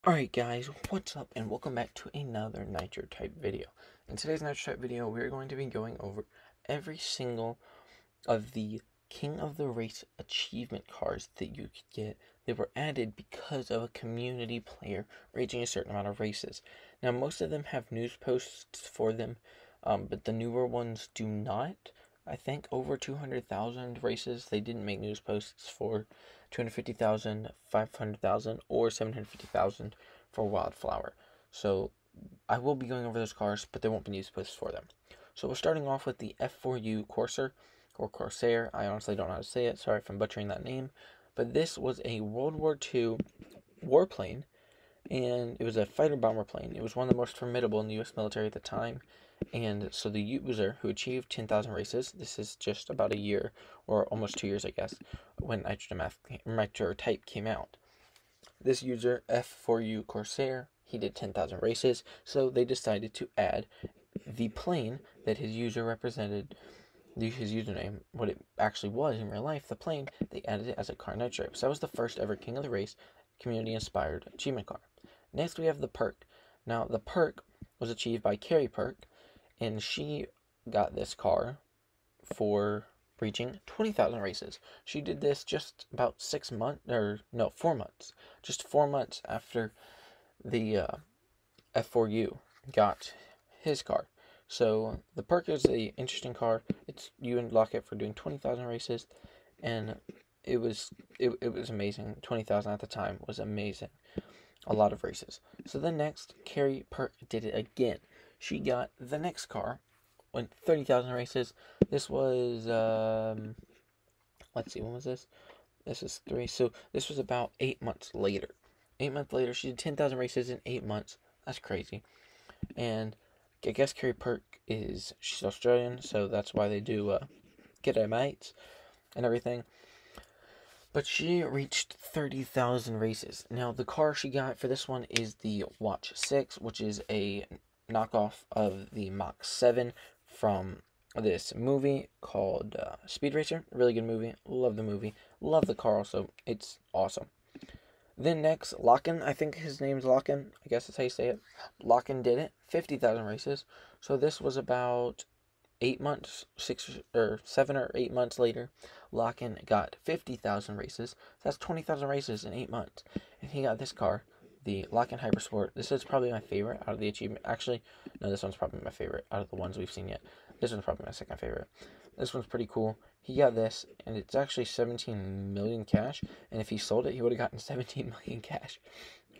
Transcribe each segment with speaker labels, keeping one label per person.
Speaker 1: Alright guys, what's up and welcome back to another Nitro Type video. In today's Nitro Type video, we're going to be going over every single of the King of the Race achievement cards that you could get that were added because of a community player racing a certain amount of races. Now most of them have news posts for them, but the newer ones do not. I think over 200,000 races they didn't make news posts for 250,000, 500,000, or 750,000 for Wildflower. So I will be going over those cars, but there won't be news posts for them. So we're starting off with the F4U Corsair, or Corsair. I honestly don't know how to say it. Sorry if I'm butchering that name. But this was a World War II warplane, and it was a fighter bomber plane. It was one of the most formidable in the U.S. military at the time. And so the user who achieved 10,000 races, this is just about a year, or almost 2 years, I guess, when Nitro Type came out. This user, F4U Corsair, he did 10,000 races, so they decided to add the plane that his user represented, his username, what it actually was in real life, the plane, they added it as a car Nitro. So that was the first ever King of the Race community-inspired achievement car. Next, we have the perk. Now, the perk was achieved by Carrie Perk, and she got this car for reaching 20,000 races. She did this just about 4 months. Just 4 months after the F4U got his car. So the perk is an interesting car. You unlock it for doing 20,000 races, and it was amazing. 20,000 at the time was amazing. A lot of races. So then next, Carrie Perk did it again. She got the next car, went 30,000 races. This was, let's see, when was this? This is 3, so this was about 8 months later. 8 months later, she did 10,000 races in 8 months. That's crazy. And I guess Carrie Perk she's Australian, so that's why they do, get her mates and everything. But she reached 30,000 races. Now, the car she got for this one is the Watch 6, which is a knockoff of the Mach 7 from this movie called Speed Racer. Really good movie. Love the movie. Love the car also. It's awesome. Then next, Locken. I think his name's Locken. I guess that's how you say it. Locken did it. 50,000 races. So this was about 8 months, 7 or 8 months later. Locken got 50,000 races. So that's 20,000 races in 8 months. And he got this car, the Locken Hypersport. This is probably my favorite out of the achievement. Actually, no, this one's probably my favorite out of the ones we've seen yet. This one's probably my second favorite. This one's pretty cool. He got this, and it's actually 17 million cash. And if he sold it, he would have gotten 17 million cash.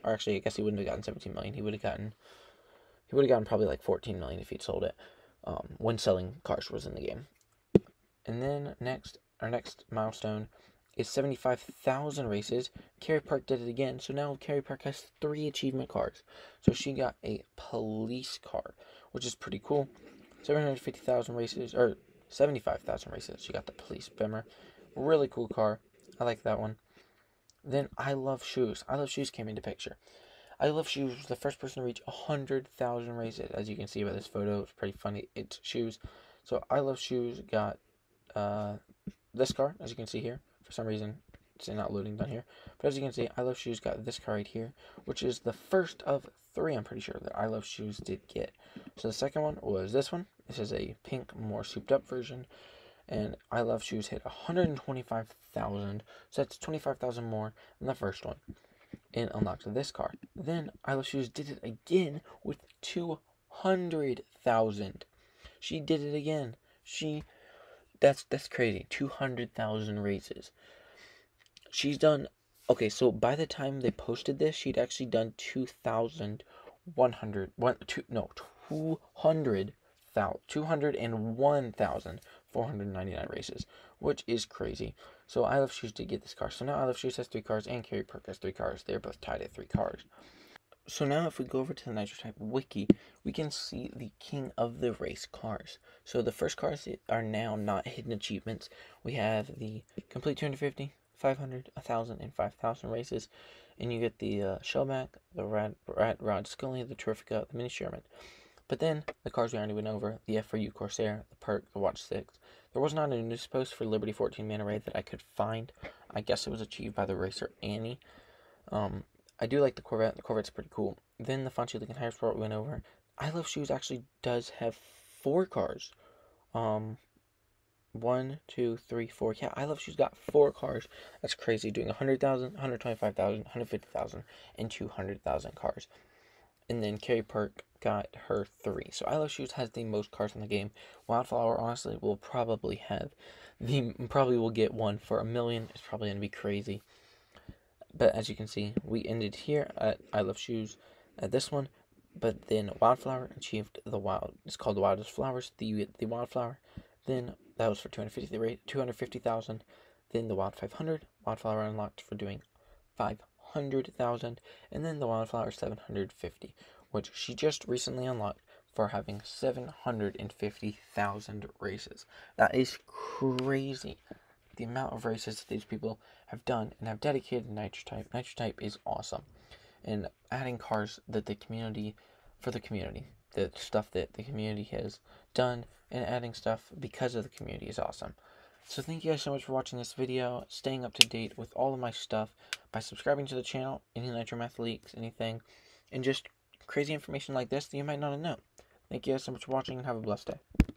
Speaker 1: Or actually, I guess he wouldn't have gotten 17 million. He would have gotten probably like 14 million if he'd sold it. When selling cars was in the game. And then our next milestone is 75,000 races. Carrie Park did it again, so now Carrie Park has 3 achievement cars. So she got a police car, which is pretty cool. 750,000 races, or 75,000 races. She got the police Bimmer. Really cool car. I like that one. Then I Love Shoes. I Love Shoes came into picture. I Love Shoes was the first person to reach 100,000 races. As you can see by this photo, it's pretty funny. It's Shoes. So I Love Shoes got this car, as you can see here. For some reason, it's not loading down here. But as you can see, I Love Shoes got this car right here, which is the first of 3, I'm pretty sure, that I Love Shoes did get. So the second one was this one. This is a pink, more souped up version. And I Love Shoes hit 125,000. So that's 25,000 more than the first one. And unlocked this car. Then I Love Shoes did it again with 200,000. She did it again. That's crazy. 200,000 races. She's done. Okay, so by the time they posted this, she'd actually done 201,499 races, which is crazy. So I Love Shoes did get this car. So now I Love Shoes has 3 cars and Carrie Perk has 3 cars. They're both tied at 3 cars. So now if we go over to the Nitro Type wiki, we can see the King of the Race cars. So the first cars are now not hidden achievements. We have the complete 250, 500, 1,000, and 5,000 races. And you get the Shellback, the Rod Scully, the Terrifica, the Mini Sherman. But then, the cars we already went over, the F4U Corsair, the Perk, the Watch 6. There was not a news post for Liberty 14 Mana Ray that I could find. I guess it was achieved by the racer Annie. I do like the Corvette. The Corvette's pretty cool. Then the Fancy Lincoln Hypersport went over. I Love Shoes actually does have 4 cars. Um, 1, 2, 3, 4. Yeah, I Love Shoes got 4 cars. That's crazy. Doing 100,000, 125,000, 150,000, and 200,000 cars. And then Carrie Perk got her 3. So I Love Shoes has the most cars in the game. Wildflower, honestly, will probably will get one for $1 million. It's probably gonna be crazy. But as you can see, we ended here at I Love Shoes at this one. But then Wildflower achieved the wild. It's called the Wildest Flowers. The Wildflower. Then that was for 250,000. Then the Wild 500. Wildflower unlocked for doing 500,000, and then the Wildflower 750, which she just recently unlocked for having 750,000 races. That is crazy. The amount of races that these people have done and have dedicated to Nitro Type. Nitro Type is awesome. And adding cars that the community, the stuff that the community has done, and adding stuff because of the community is awesome. So thank you guys so much for watching this video, staying up to date with all of my stuff by subscribing to the channel, any Nitro Math leaks, anything, and just crazy information like this that you might not have known. Thank you guys so much for watching and have a blessed day.